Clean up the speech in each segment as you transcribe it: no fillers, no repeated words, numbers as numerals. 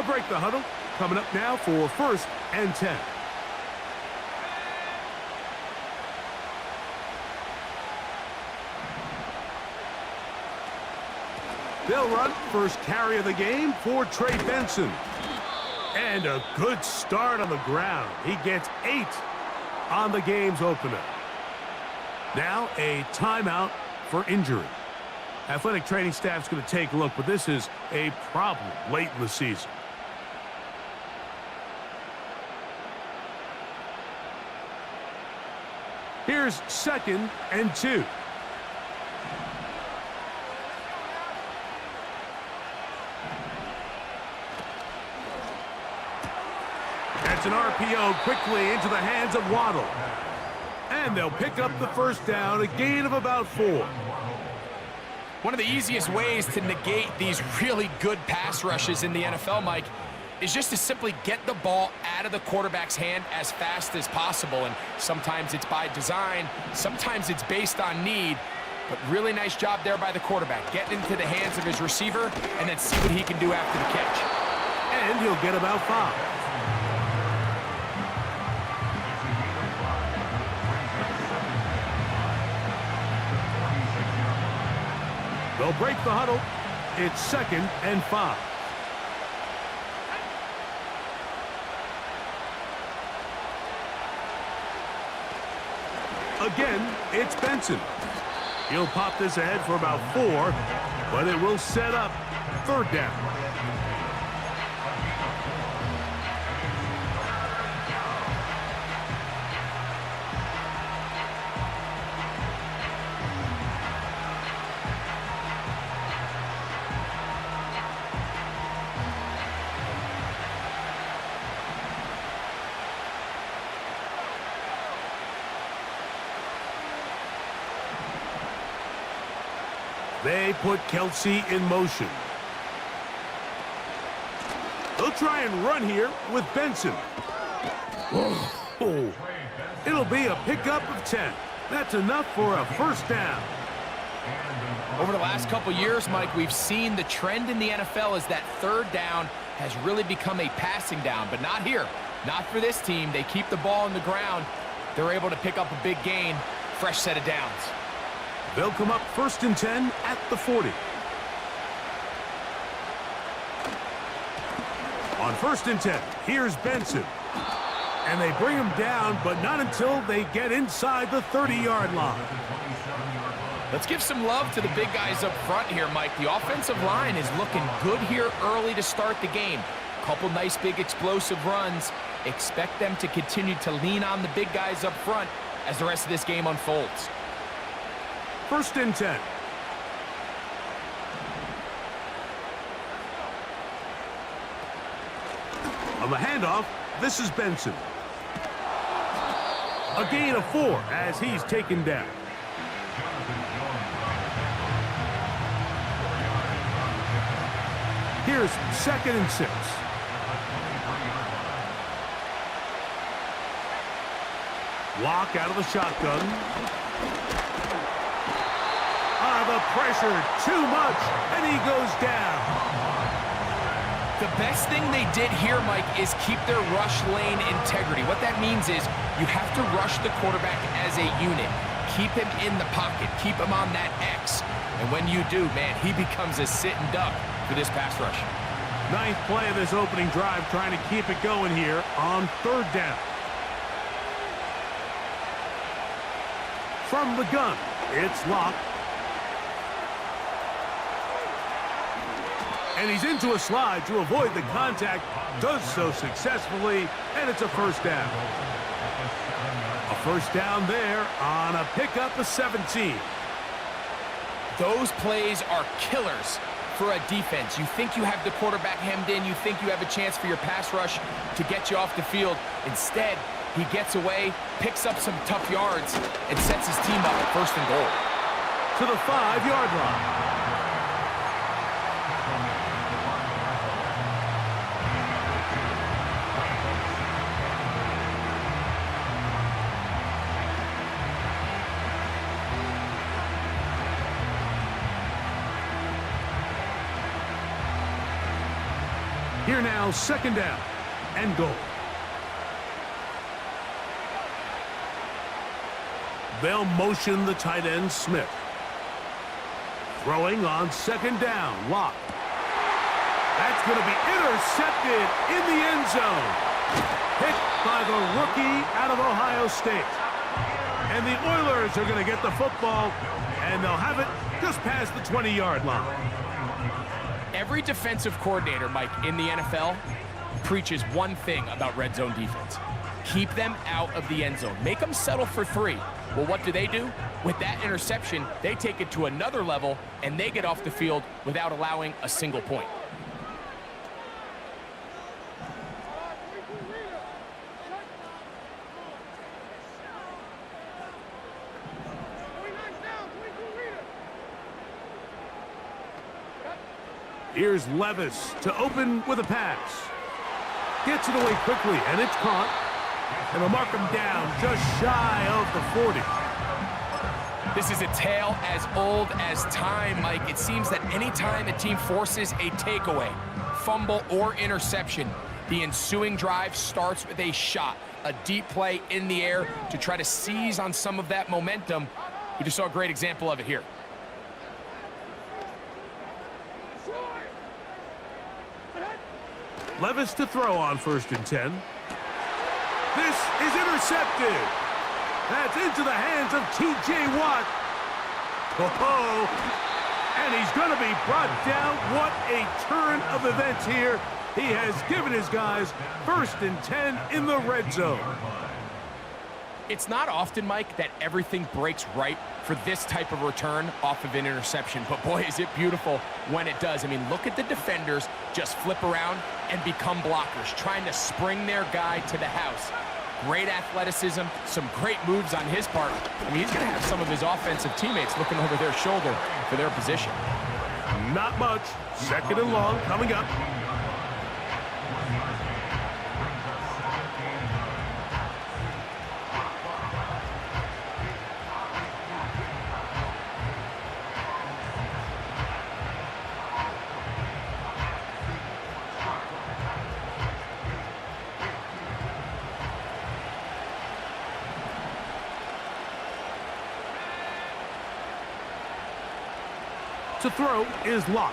break the huddle. Coming up now for 1st and 10. They'll run first carry of the game for Trey Benson. And a good start on the ground. He gets 8 on the game's opener. Now a timeout for injury. Athletic training staff's going to take a look, but this is a problem late in the season. Here's 2nd and 2. That's an RPO quickly into the hands of Waddle. And they'll pick up the first down, a gain of about 4. One of the easiest ways to negate these really good pass rushes in the NFL, Mike, is just to simply get the ball out of the quarterback's hand as fast as possible. And sometimes it's by design, sometimes it's based on need. But really nice job there by the quarterback, getting into the hands of his receiver and then see what he can do after the catch. And he'll get about 5. They'll break the huddle. It's 2nd and 5. Again, it's Benson. He'll pop this ahead for about 4, but it will set up 3rd down. They put Kelsey in motion. They'll try and run here with Benson. Whoa. It'll be a pickup of 10. That's enough for a 1st down. Over the last couple years, Mike, we've seen the trend in the NFL is that 3rd down has really become a passing down, but not here. Not for this team. They keep the ball on the ground. They're able to pick up a big gain. Fresh set of downs. They'll come up 1st and 10 at the 40. On 1st and 10, here's Benson. And they bring him down, but not until they get inside the 30-yard line. Let's give some love to the big guys up front here, Mike. The offensive line is looking good here early to start the game. Couple nice big explosive runs. Expect them to continue to lean on the big guys up front as the rest of this game unfolds. 1st and 10. On the handoff, this is Benson. A gain of 4 as he's taken down. Here's 2nd and 6. Lock out of the shotgun. The pressure, too much, and he goes down. The best thing they did here, Mike, is keep their rush lane integrity. What that means is you have to rush the quarterback as a unit. Keep him in the pocket. Keep him on that X. And when you do, man, he becomes a sitting duck for this pass rush. 9th play of this opening drive, trying to keep it going here on 3rd down. From the gun, it's locked. And he's into a slide to avoid the contact. Does so successfully, and it's a 1st down. A 1st down there on a pickup of 17. Those plays are killers for a defense. You think you have the quarterback hemmed in. You think you have a chance for your pass rush to get you off the field. Instead, he gets away, picks up some tough yards, and sets his team up at 1st and goal. To the 5-yard line. Here now, second down and goal. They'll motion the tight end, Smith. Throwing on second down, Locke. That's going to be intercepted in the end zone. Hit by the rookie out of Ohio State. And the Oilers are going to get the football, and they'll have it just past the 20-yard line. Every defensive coordinator, Mike, in the NFL preaches one thing about red zone defense. Keep them out of the end zone. Make them settle for 3. Well, what do? With that interception, they take it to another level, and they get off the field without allowing a single point. Here's Levis to open with a pass. Gets it away quickly, and it's caught. And they'll mark him down just shy of the 40. This is a tale as old as time, Mike. It seems that anytime a team forces a takeaway, fumble, or interception, the ensuing drive starts with a shot, a deep play in the air to try to seize on some of that momentum. We just saw a great example of it here. Levis to throw on 1st and 10. This is intercepted. That's into the hands of T.J. Watt. Oh, and he's going to be brought down. What a turn of events here. He has given his guys 1st and 10 in the red zone. It's not often, Mike, that everything breaks right for this type of return off of an interception. But boy, is it beautiful when it does. I mean, look at the defenders just flip around and become blockers, trying to spring their guy to the house. Great athleticism, some great moves on his part. I mean, he's going to have some of his offensive teammates looking over their shoulder for their position. Not much. 2nd and long coming up. To throw is Locke.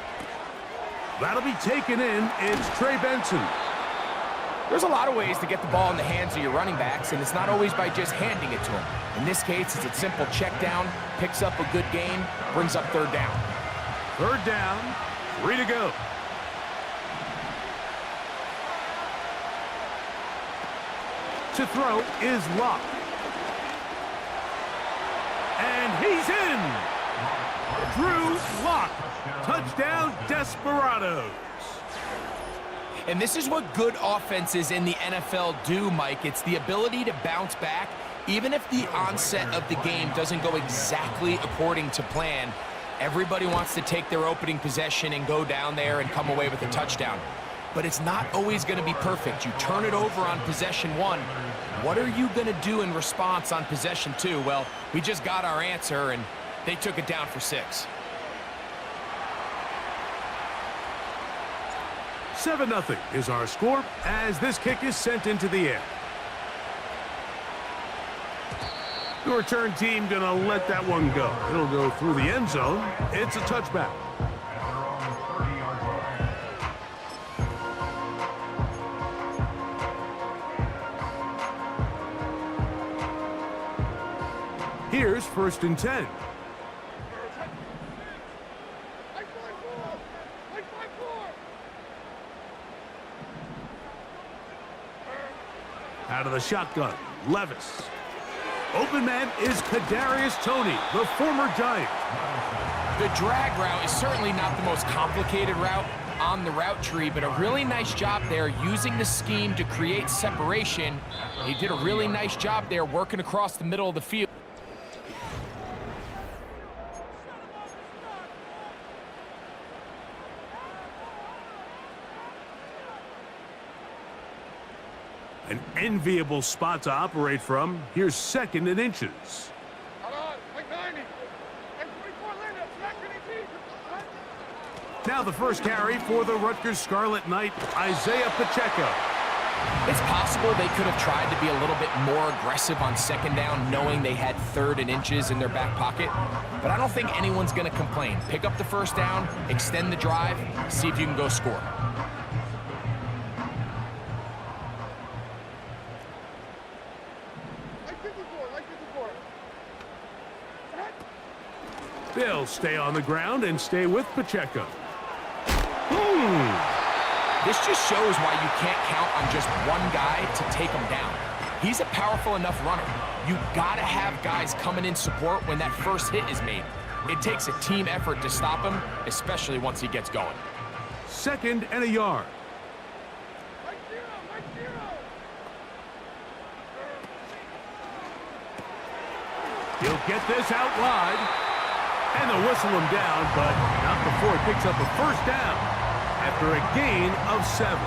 That'll be taken in. It's Trey Benson. There's a lot of ways to get the ball in the hands of your running backs, and it's not always by just handing it to them. In this case, it's a simple check down, picks up a good gain, brings up 3rd down. 3rd down, 3 to go. To throw is Locke. And he's in. Drew Locke. Touchdown, Desperados. And this is what good offenses in the NFL do, Mike. It's the ability to bounce back, even if the onset of the game doesn't go exactly according to plan. Everybody wants to take their opening possession and go down there and come away with a touchdown. But it's not always going to be perfect. You turn it over on possession 1. What are you going to do in response on possession 2? Well, we just got our answer, and they took it down for 6. 7-0 is our score as this kick is sent into the air. The return team gonna let that one go. It'll go through the end zone. It's a touchback. Here's 1st and 10. Out of the shotgun, Levis. Open man is Kadarius Toney, the former Giant. The drag route is certainly not the most complicated route on the route tree, but a really nice job there using the scheme to create separation. He did a really nice job there working across the middle of the field. An enviable spot to operate from. Here's 2nd and inches. Now the first carry for the Rutgers Scarlet Knight, Isaiah Pacheco. It's possible they could have tried to be a little bit more aggressive on second down, knowing they had 3rd and inches in their back pocket. But I don't think anyone's going to complain. Pick up the first down, extend the drive, see if you can go score. They'll stay on the ground and stay with Pacheco. This just shows why you can't count on just one guy to take him down. He's a powerful enough runner. You gotta have guys coming in support when that first hit is made. It takes a team effort to stop him, especially once he gets going. 2nd and a yard. He'll get this out wide. And they'll whistle him down, but not before he picks up a first down after a gain of 7.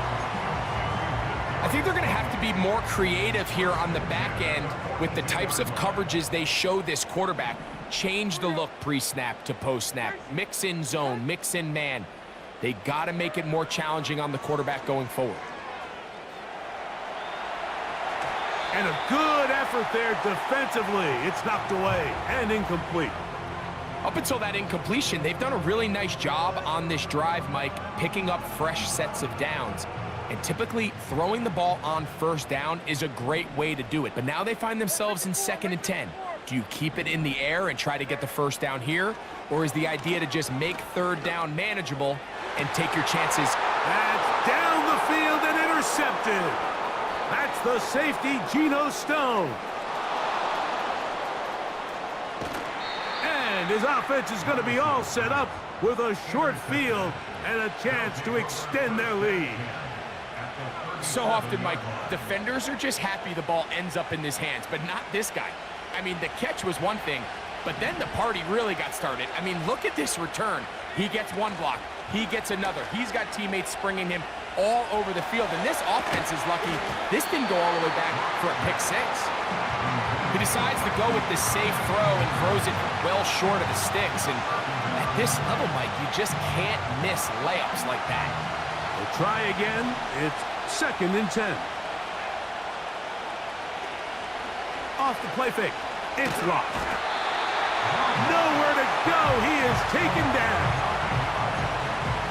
I think they're going to have to be more creative here on the back end with the types of coverages they show this quarterback. Change the look pre-snap to post-snap. Mix in zone, mix in man. They got to make it more challenging on the quarterback going forward. And a good effort there defensively. It's knocked away and incomplete. Up until that incompletion, they've done a really nice job on this drive, Mike, picking up fresh sets of downs. And typically, throwing the ball on first down is a great way to do it. But now they find themselves in 2nd and 10. Do you keep it in the air and try to get the first down here? Or is the idea to just make 3rd down manageable and take your chances? That's down the field and intercepted. That's the safety, Geno Stone. And his offense is going to be all set up with a short field and a chance to extend their lead. So often, Mike, defenders are just happy the ball ends up in his hands, but not this guy. I mean, the catch was one thing, but then the party really got started. I mean, look at this return. He gets one block. He gets another. He's got teammates springing him all over the field, and this offense is lucky this didn't go all the way back for a pick 6. He decides to go with this safe throw and throws it well short of the sticks. And at this level, Mike, you just can't miss layups like that. We'll try again. It's 2nd and 10. Off the play fake. It's locked. Nowhere to go. He is taken down.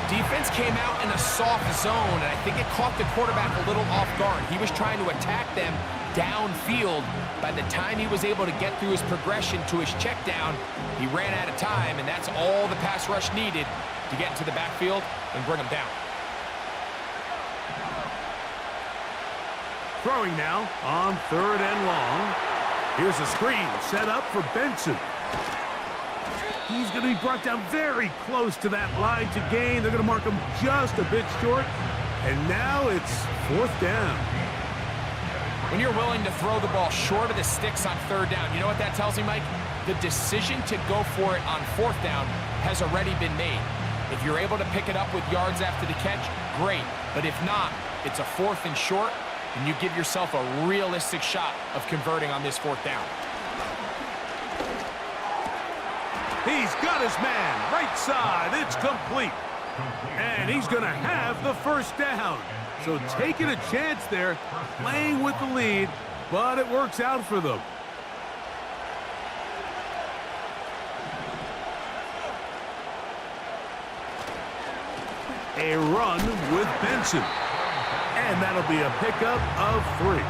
Defense came out in a soft zone, and I think it caught the quarterback a little off guard. He was trying to attack them downfield. By the time he was able to get through his progression to his check down, he ran out of time, and that's all the pass rush needed to get into the backfield and bring him down. Throwing now on 3rd and long. Here's a screen set up for Benson. He's going to be brought down very close to that line to gain. They're going to mark him just a bit short. And now it's 4th down. When you're willing to throw the ball short of the sticks on 3rd down, you know what that tells me, Mike? The decision to go for it on 4th down has already been made. If you're able to pick it up with yards after the catch, great. But if not, it's a 4th and short, and you give yourself a realistic shot of converting on this 4th down. He's got his man, right side, it's complete. And he's gonna have the first down. So taking a chance there, playing with the lead, but it works out for them. A run with Benson. And that'll be a pickup of 3.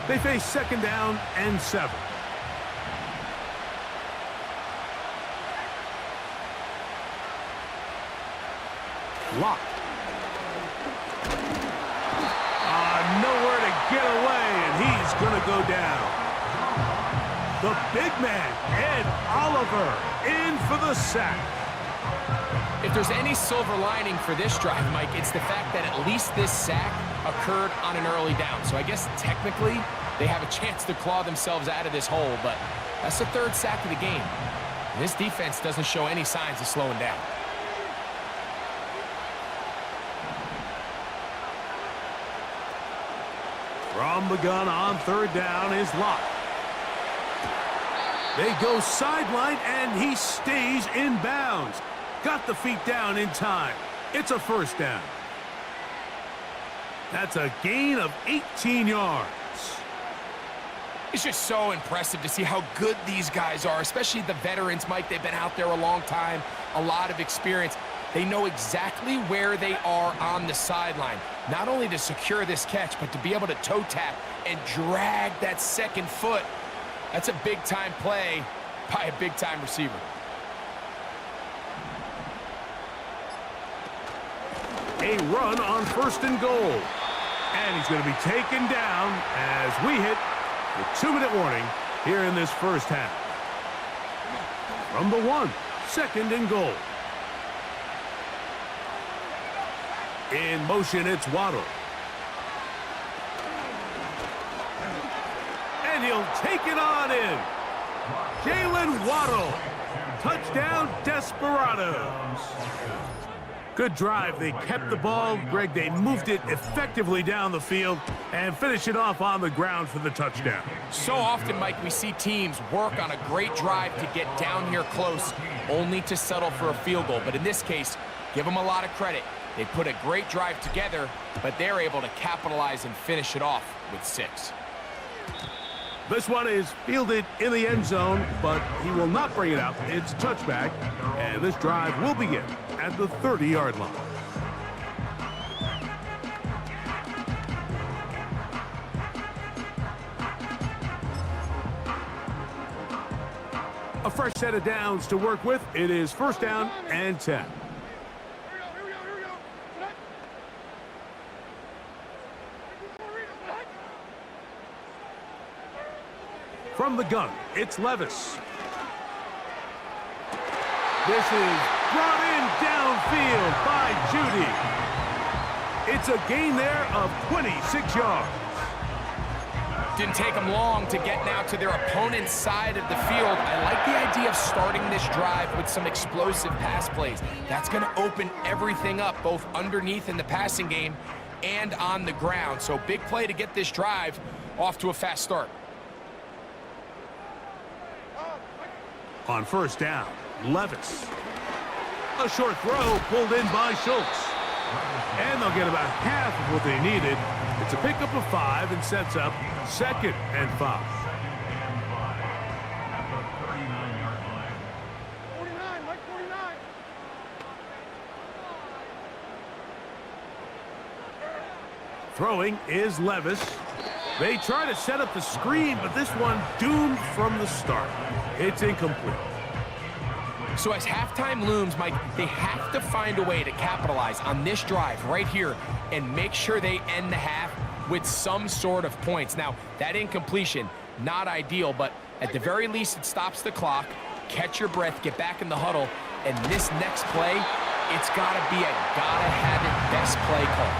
They face 2nd down and 7. Locked. Nowhere to get away, and he's going to go down. The big man, Ed Oliver, in for the sack. If there's any silver lining for this drive, Mike, it's the fact that at least this sack occurred on an early down. So I guess technically they have a chance to claw themselves out of this hole, but that's the 3rd sack of the game. And this defense doesn't show any signs of slowing down. From the gun on third down is Locke. They go sideline, and he stays in bounds. Got the feet down in time. It's a first down. That's a gain of 18 yards. It's just so impressive to see how good these guys are, especially the veterans, Mike. They've been out there a long time, a lot of experience. They know exactly where they are on the sideline, not only to secure this catch, but to be able to toe tap and drag that second foot. That's a big-time play by a big-time receiver. A run on first and goal. And he's going to be taken down as we hit the 2-minute warning here in this first half. From the 1, second and goal. In motion, it's Waddle. And he'll take it on in. Jalen Waddle. Touchdown, Desperados. Good drive. They kept the ball. Greg, they moved it effectively down the field and finish it off on the ground for the touchdown. So often, Mike, we see teams work on a great drive to get down here close, only to settle for a field goal. But in this case, give them a lot of credit. They put a great drive together, but they're able to capitalize and finish it off with 6. This one is fielded in the end zone, but he will not bring it out. It's a touchback, and this drive will begin at the 30-yard line. A fresh set of downs to work with. It is first down and 10. From the gun, it's Levis. This is brought in downfield by Judy. It's a gain there of 26 yards. Didn't take them long to get now to their opponent's side of the field. I like the idea of starting this drive with some explosive pass plays. That's going to open everything up, both underneath in the passing game and on the ground. So big play to get this drive off to a fast start. On first down, Levis. A short throw pulled in by Schultz. And they'll get about half of what they needed. It's a pickup of 5 and sets up second and 5. 49, Mike 49. Throwing is Levis. They try to set up the screen, but this one doomed from the start. It's incomplete. So as halftime looms, Mike, they have to find a way to capitalize on this drive right here and make sure they end the half with some sort of points. Now, that incompletion, not ideal, but at the very least, it stops the clock. Catch your breath, get back in the huddle, and this next play, it's got to be a gotta-have-it best play call.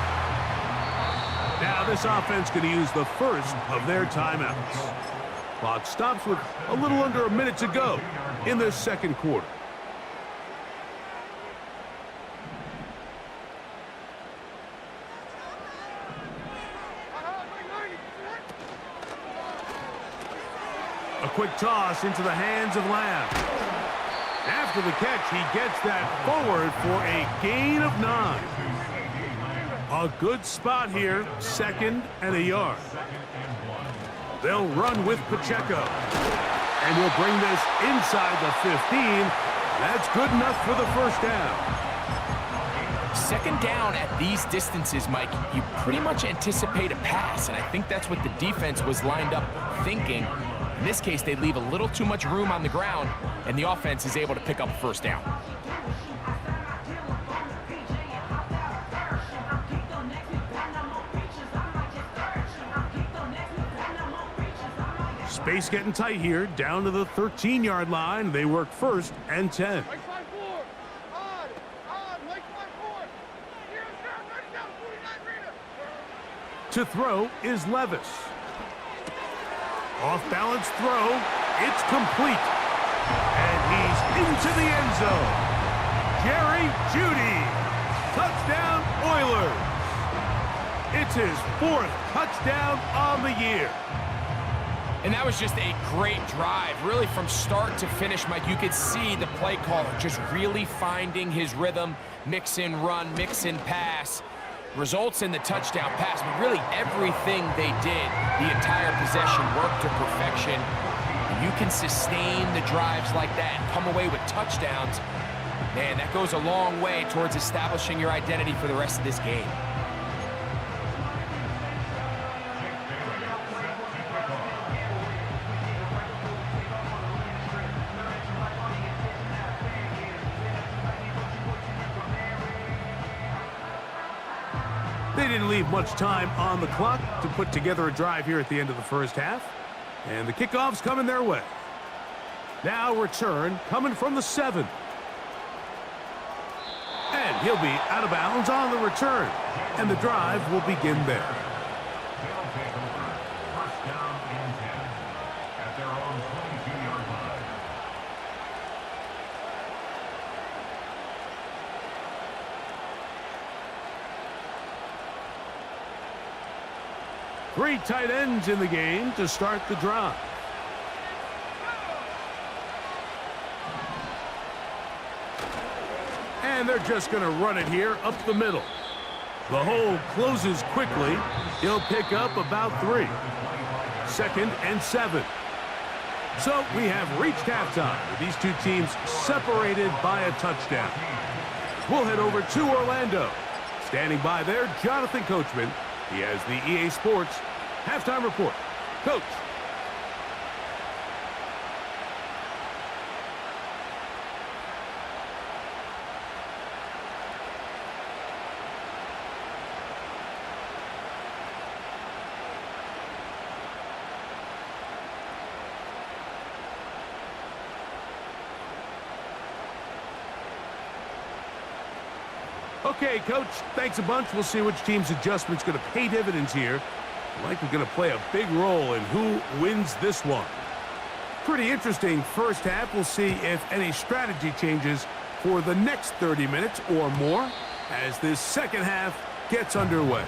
Now this offense going to use the first of their timeouts. Clock stops with a little under a minute to go in the second quarter. A quick toss into the hands of Lamb. After the catch, he gets that forward for a gain of 9. A good spot here, second and a yard. They'll run with Pacheco. And he'll bring this inside the 15. That's good enough for the first down. Second down at these distances, Mike, you pretty much anticipate a pass, and I think that's what the defense was lined up thinking. In this case, they leave a little too much room on the ground, and the offense is able to pick up a first down. Space getting tight here, down to the 13-yard line. They work first and 10. To throw is Levis. Off-balance throw. It's complete. And he's into the end zone. Jerry Jeudy. Touchdown, Oilers. It's his 4th touchdown on the year. And that was just a great drive. Really, from start to finish, Mike, you could see the play caller just really finding his rhythm, mix in run, mix in pass. Results in the touchdown pass, but really everything they did, the entire possession worked to perfection. And you can sustain the drives like that and come away with touchdowns. Man, that goes a long way towards establishing your identity for the rest of this game. They didn't leave much time on the clock to put together a drive here at the end of the first half. And the kickoff's coming their way. Now return coming from the 7. And he'll be out of bounds on the return. And the drive will begin there. First down and 10 at their own 22-yard line. Three tight ends in the game to start the drive. And they're just going to run it here up the middle. The hole closes quickly. He'll pick up about 3. 2nd and 7. So we have reached halftime with these two teams separated by a touchdown. We'll head over to Orlando. Standing by there, Jonathan Coachman. He has the EA Sports halftime report. Coach. Okay, Coach, thanks a bunch. We'll see which team's adjustment's going to pay dividends here. Likely going to play a big role in who wins this one. Pretty interesting first half. We'll see if any strategy changes for the next 30 minutes or more as this second half gets underway.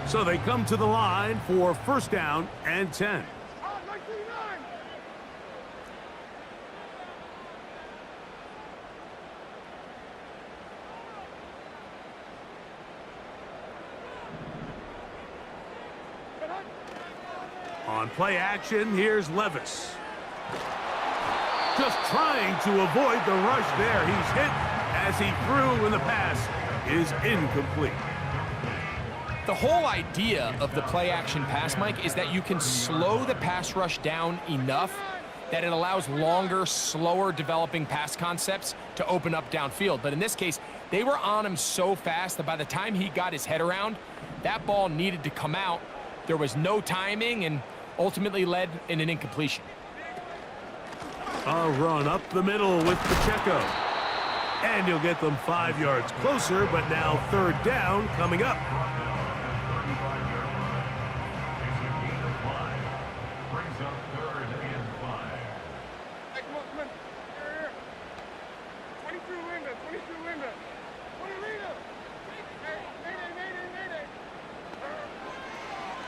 So they come to the line for first down and 10. On play action, here's Levis. Just trying to avoid the rush there. He's hit as he threw, and the pass is incomplete. The whole idea of the play-action pass, Mike, is that you can slow the pass rush down enough that it allows longer, slower developing pass concepts to open up downfield. But in this case, they were on him so fast that by the time he got his head around, that ball needed to come out. There was no timing and ultimately led in an incompletion. A run up the middle with Pacheco. And he'll get them 5 yards closer, but now third down coming up.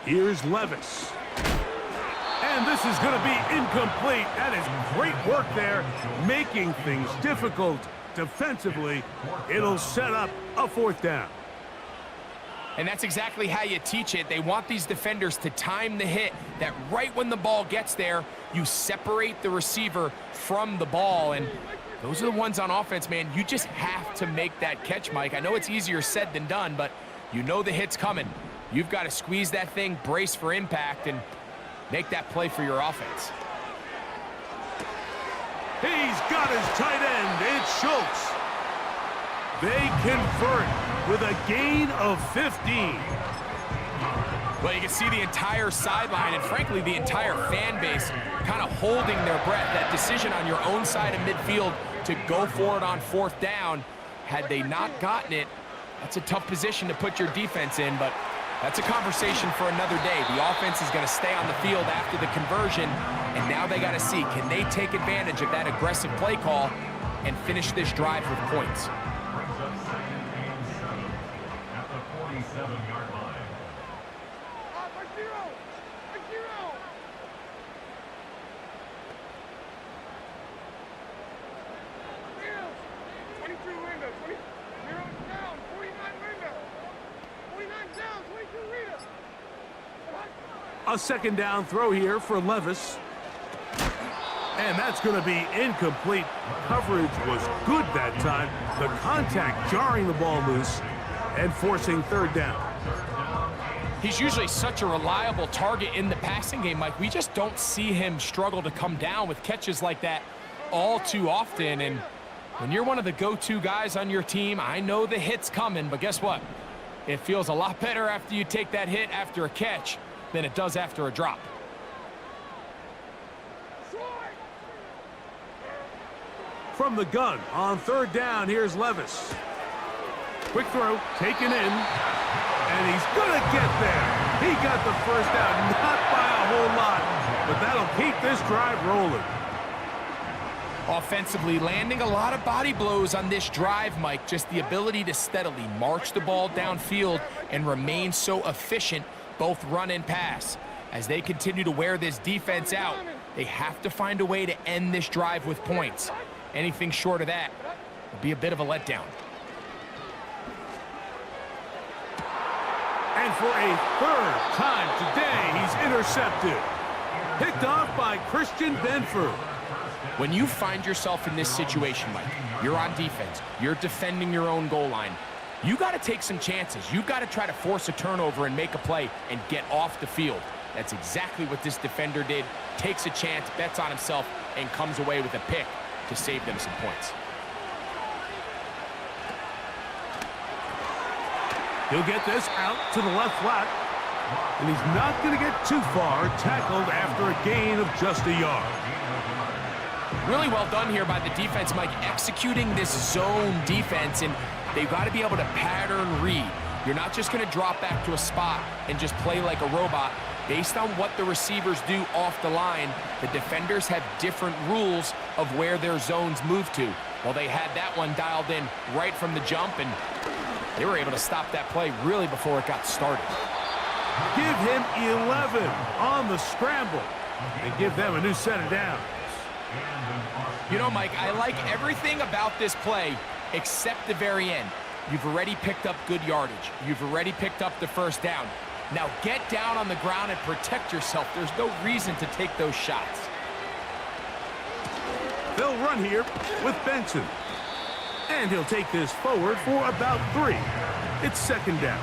Here's Levis. And this is going to be incomplete. That is great work there, making things difficult defensively. It'll set up a fourth down. And that's exactly how you teach it. They want these defenders to time the hit, that right when the ball gets there, you separate the receiver from the ball. And those are the ones on offense, man. You just have to make that catch, Mike. I know it's easier said than done, but you know the hit's coming. You've got to squeeze that thing, brace for impact, and make that play for your offense. He's got his tight end. It's Schultz. They convert with a gain of 15. Well, you can see the entire sideline and, frankly, the entire fan base kind of holding their breath. That decision on your own side of midfield to go for it on fourth down, had they not gotten it, That's a tough position to put your defense in, but that's a conversation for another day. The offense is going to stay on the field after the conversion, and now they got to see, can they take advantage of that aggressive play call and finish this drive with points? Brings up second and 7 at the 47-yard line. By zero. By zero. Zero. 22 window. 20. Zero down. 49 window. 49 down. 22 window. A second down throw here for Levis. And that's going to be incomplete. Coverage was good that time. The contact jarring the ball loose and forcing third down. He's usually such a reliable target in the passing game, Mike. We just don't see him struggle to come down with catches like that all too often. And when you're one of the go-to guys on your team, I know the hit's coming, but guess what? It feels a lot better after you take that hit after a catch than it does after a drop. From the gun on third down, here's Levis. Quick throw, taken in, and he's gonna get there. He got the first down, not by a whole lot, but that'll keep this drive rolling. Offensively, landing a lot of body blows on this drive, Mike. Just the ability to steadily march the ball downfield and remain so efficient, both run and pass. As they continue to wear this defense out, they have to find a way to end this drive with points. Anything short of that would be a bit of a letdown. And for a third time today, he's intercepted. Picked off by Christian BENFL. When you find yourself in this situation, Mike, you're on defense, you're defending your own goal line, you got to take some chances. You got to try to force a turnover and make a play and get off the field. That's exactly what this defender did. Takes a chance, bets on himself, and comes away with a pick to save them some points. He'll get this out to the left flat, and he's not going to get too far, tackled after a gain of just a yard. Really well done here by the defense, Mike, executing this zone defense, and they've got to be able to pattern read. You're not just going to drop back to a spot and just play like a robot. Based on what the receivers do off the line, the defenders have different rules of where their zones move to. Well, they had that one dialed in right from the jump, and they were able to stop that play really before it got started. Give him 11 on the scramble and give them a new set of downs. You know, Mike, I like everything about this play except the very end. You've already picked up good yardage. You've already picked up the first down. Now get down on the ground and protect yourself. There's no reason to take those shots. They'll run here with Benson. And he'll take this forward for about 3. It's second down.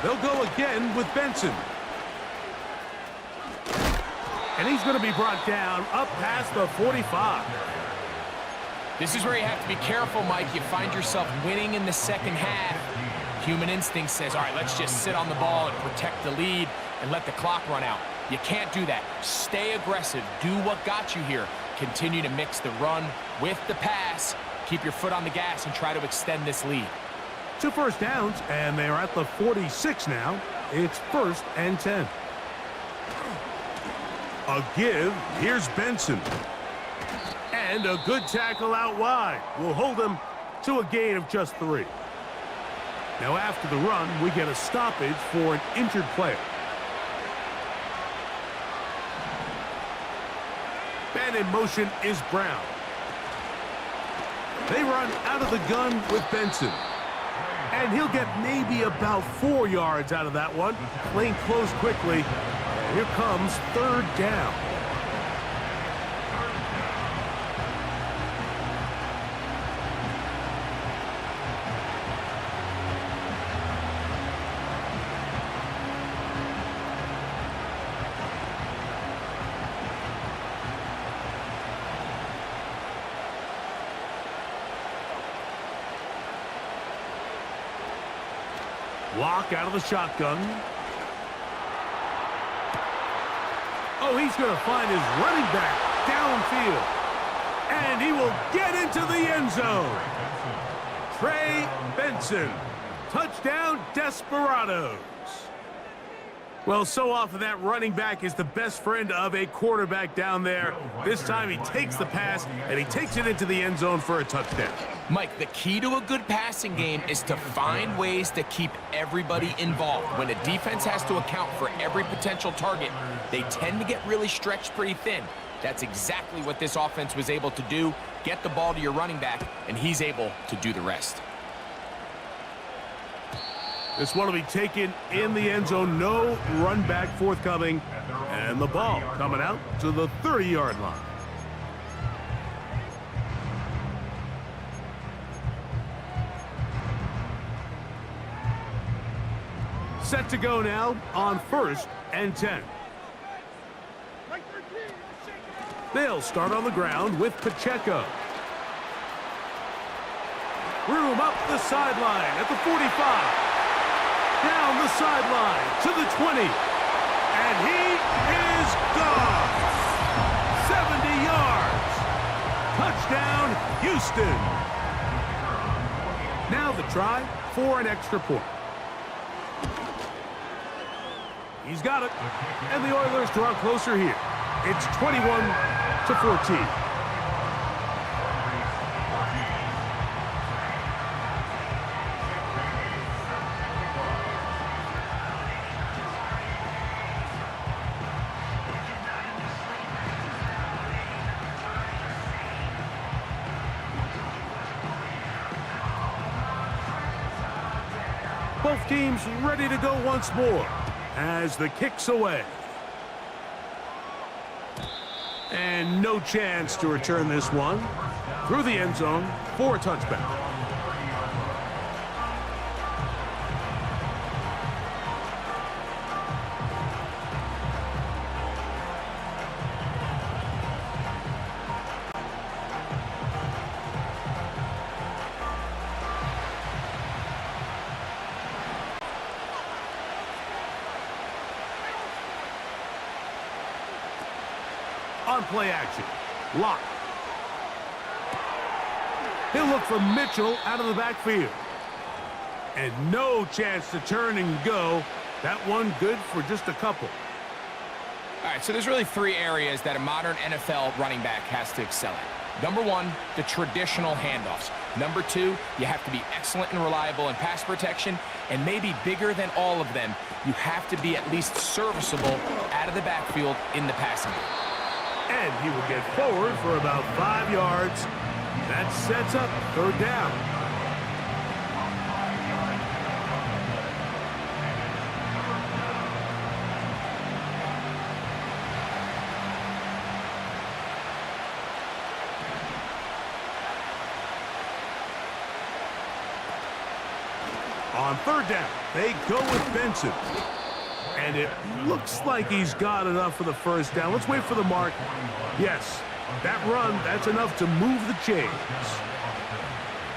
They'll go again with Benson. And he's going to be brought down up past the 45. This is where you have to be careful, Mike. You find yourself winning in the second half. Human instinct says, all right, let's just sit on the ball and protect the lead and let the clock run out. You can't do that. Stay aggressive. Do what got you here. Continue to mix the run with the pass. Keep your foot on the gas and try to extend this lead. 2 first downs, and they are at the 46 now. It's 1st and 10. A give. Here's Benson. And a good tackle out wide. Will hold him to a gain of just 3. Now after the run, we get a stoppage for an injured player. And in motion is Brown. They run out of the gun with Benson. And he'll get maybe about 4 yards out of that one. Playing close quickly. And here comes 3rd down. Lock out of the shotgun. Oh, he's going to find his running back downfield. And he will get into the end zone. Trey Benson. Touchdown, Desperados. Well, so often that running back is the best friend of a quarterback down there. This time he takes the pass, and he takes it into the end zone for a touchdown. Mike, the key to a good passing game is to find ways to keep everybody involved. When a defense has to account for every potential target, they tend to get really stretched pretty thin. That's exactly what this offense was able to do. Get the ball to your running back, and he's able to do the rest. This one will be taken in the end zone. No run back forthcoming. And the ball coming out to the 30-yard line. Set to go now on 1st and 10. They'll start on the ground with Pacheco. Room up the sideline at the 45. Down the sideline to the 20. And he is gone. 70 yards. Touchdown, Houston. Now the try for an extra point. He's got it. And the Oilers draw closer here. It's 21-14. Both teams ready to go once more as the kick's away. And no chance to return this one through the end zone for a touchback. On play action. Lock. He'll look for Mitchell out of the backfield. And no chance to turn and go. That one good for just a couple. All right, so there's really 3 areas that a modern NFL running back has to excel at. Number 1, the traditional handoffs. Number 2, you have to be excellent and reliable in pass protection. And maybe bigger than all of them, you have to be at least serviceable out of the backfield in the passing game. And he will get forward for about 5 yards. That sets up 3rd down. On 3rd down, they go with Benson. And it looks like he's got enough for the 1st down. Let's wait for the mark. Yes, that run, that's enough to move the chains.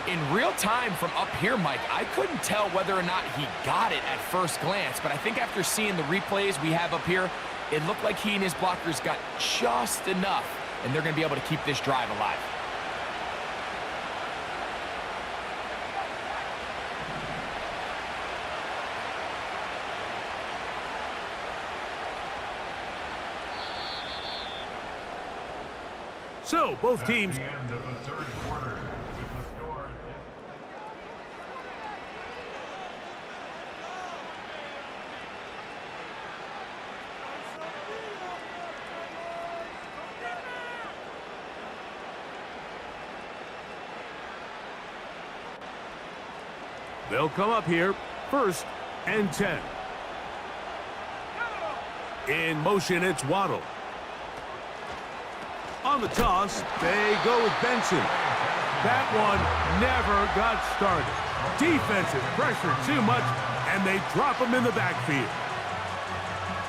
In real time from up here, Mike, I couldn't tell whether or not he got it at first glance, but I think after seeing the replays we have up here, it looked like he and his blockers got just enough, and they're going to be able to keep this drive alive. So, both teams. At the end of the 3rd quarter, with the score. They'll come up here, 1st and 10. In motion, it's Waddle. On the toss, they go with Benson. That one never got started. Defensive pressure too much, and they drop him in the backfield.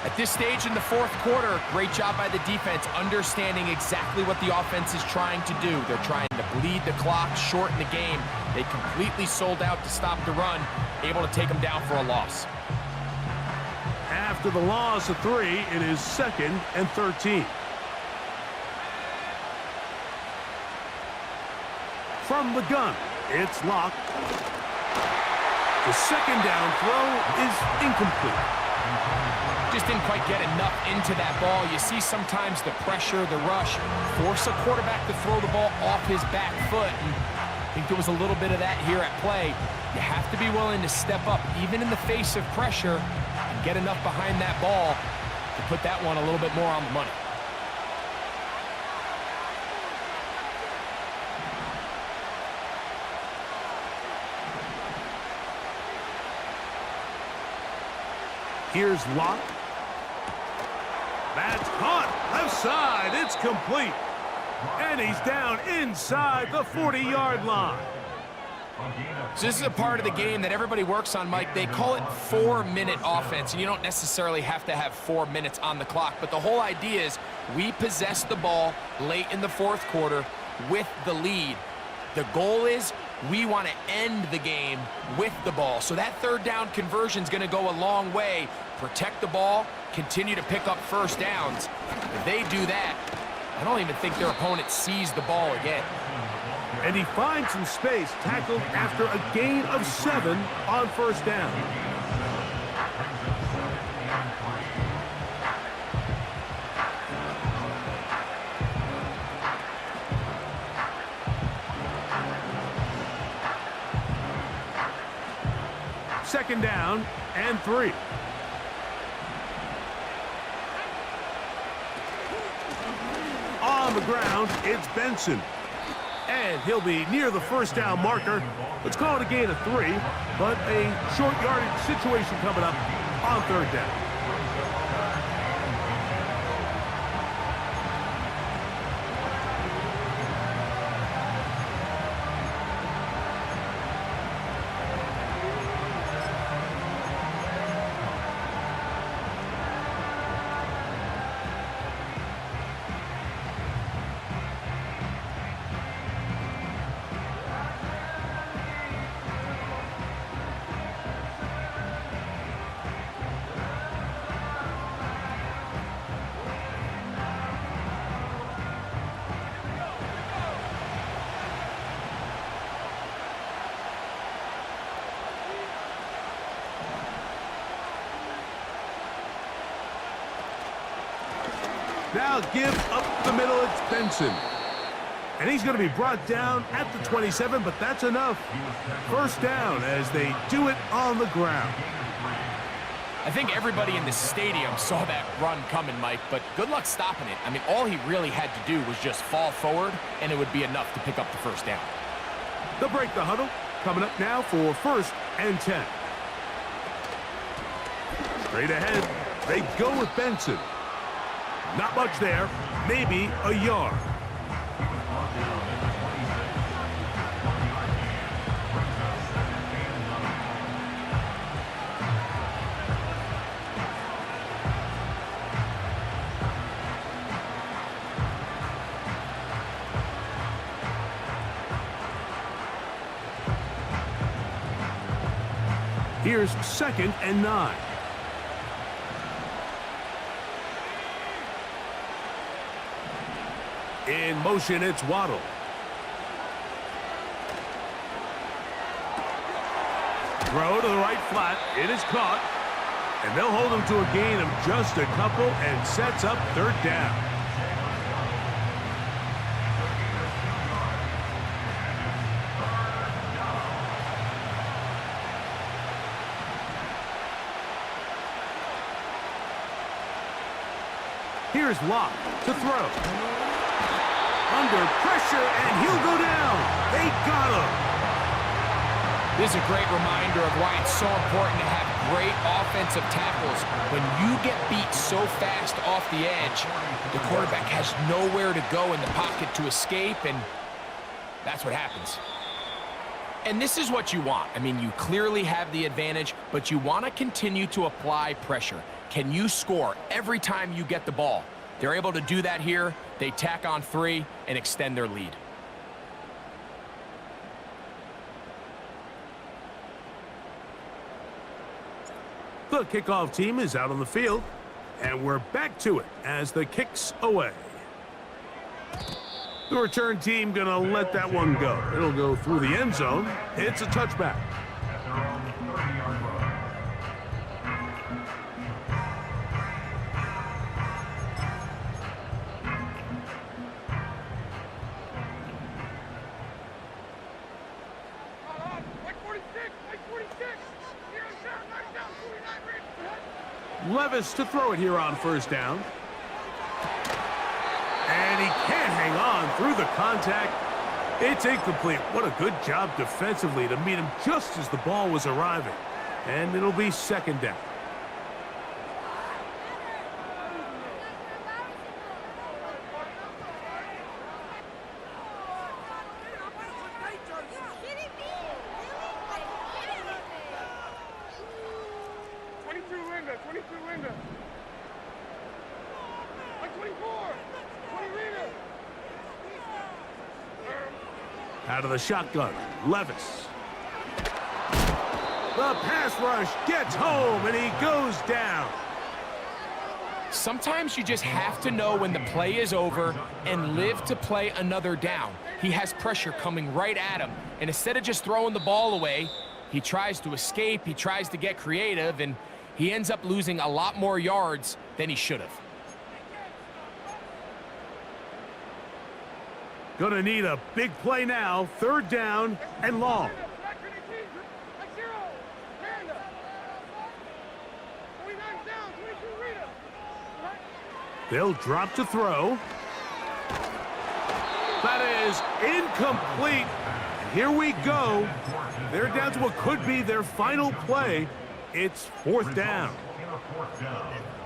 At this stage in the fourth quarter, great job by the defense understanding exactly what the offense is trying to do. They're trying to bleed the clock, shorten the game. They completely sold out to stop the run, able to take them down for a loss. After the loss of 3, it is 2nd and 13. From the gun, it's Locke. The second down throw is incomplete. Just didn't quite get enough into that ball. You see sometimes the pressure, the rush, force a quarterback to throw the ball off his back foot. And I think there was a little bit of that here at play. You have to be willing to step up, even in the face of pressure, and get enough behind that ball to put that one a little bit more on the money. Here's Locke. That's caught. Left side. It's complete. And he's down inside the 40-yard line. So this is a part of the game that everybody works on, Mike. They call it 4-minute offense, and you don't necessarily have to have 4 minutes on the clock. But the whole idea is we possess the ball late in the fourth quarter with the lead. The goal is we want to end the game with the ball. So that third down conversion is going to go a long way. Protect the ball, continue to pick up first downs. If they do that, I don't even think their opponent sees the ball again. And he finds some space, tackled after a gain of 7 on first down. Second down and 3. On the ground, it's Benson. And he'll be near the first down marker. Let's call it a gain of 3, but a short yardage situation coming up on third down. Now give up the middle, it's Benson. And he's going to be brought down at the 27, but that's enough. First down as they do it on the ground. I think everybody in the stadium saw that run coming, Mike, but good luck stopping it. I mean, all he really had to do was just fall forward, and it would be enough to pick up the first down. They'll break the huddle. Coming up now for 1st and 10. Straight ahead, they go with Benson. Not much there, maybe a yard. Here's 2nd and 9. In motion, it's Waddle. Throw to the right flat. It is caught. And they'll hold him to a gain of just a couple and sets up third down. Here's Locke to throw. Under pressure, and he'll go down. They got him. This is a great reminder of why it's so important to have great offensive tackles. When you get beat so fast off the edge, the quarterback has nowhere to go in the pocket to escape, and that's what happens. And this is what you want. I mean, you clearly have the advantage, but you want to continue to apply pressure. can you score every time you get the ball? They're able to do that here. They tack on 3 and extend their lead. The kickoff team is out on the field, and we're back to it as the kick's away. The return team gonna let that one go. It'll go through the end zone. It's a touchback. At their own 30-yard line. Like 46, like 46. Here on down, knock down, 49 ready. Levis to throw it here on first down. And he can't hang on through the contact. It's incomplete. What a good job defensively to meet him just as the ball was arriving. And it'll be second down. Out of the shotgun, Levis. The pass rush gets home, and he goes down. Sometimes you just have to know when the play is over and live to play another down. He has pressure coming right at him, and instead of just throwing the ball away, he tries to escape, he tries to get creative, and he ends up losing a lot more yards than he should have. Gonna need a big play now, third down and long. They'll drop to throw. That is incomplete. Here we go. They're down to what could be their final play. It's fourth down.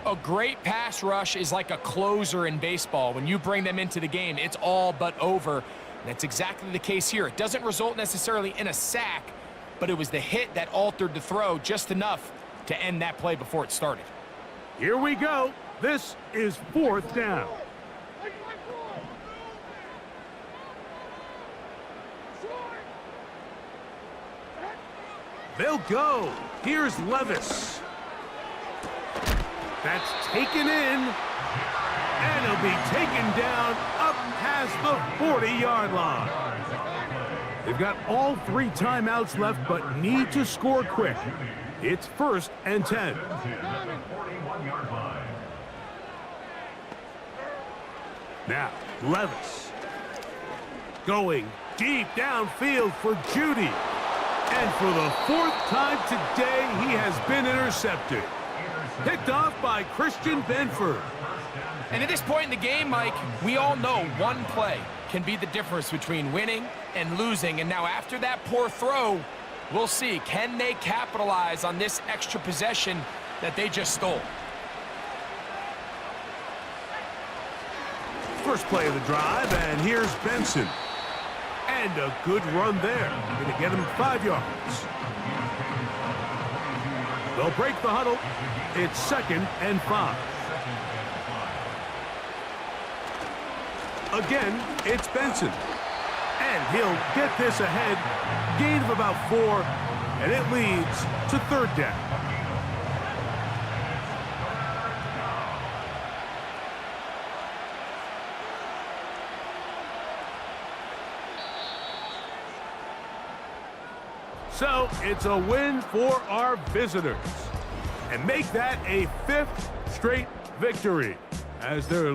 A great pass rush is like a closer in baseball. When you bring them into the game, it's all but over. And that's exactly the case here. It doesn't result necessarily in a sack, but it was the hit that altered the throw just enough to end that play before it started. Here we go. This is fourth down. They'll go. Here's Levis. That's taken in, and he'll be taken down up past the 40-yard line. They've got all 3 timeouts left, but need to score quick. It's first and 10. Now, Levis going deep downfield for Judy. And for the 4th time today, he has been intercepted. Picked off by Christian BENFL. And at this point in the game, Mike, we all know one play can be the difference between winning and losing. And now after that poor throw, we'll see, can they capitalize on this extra possession that they just stole? First play of the drive, and here's Benson. And a good run there. Going to get him 5 yards. They'll break the huddle. It's second and 5. Again, it's Benson. And he'll get this ahead. Gain of about 4, and it leads to third down. So it's a win for our visitors, and make that a 5th straight victory as they're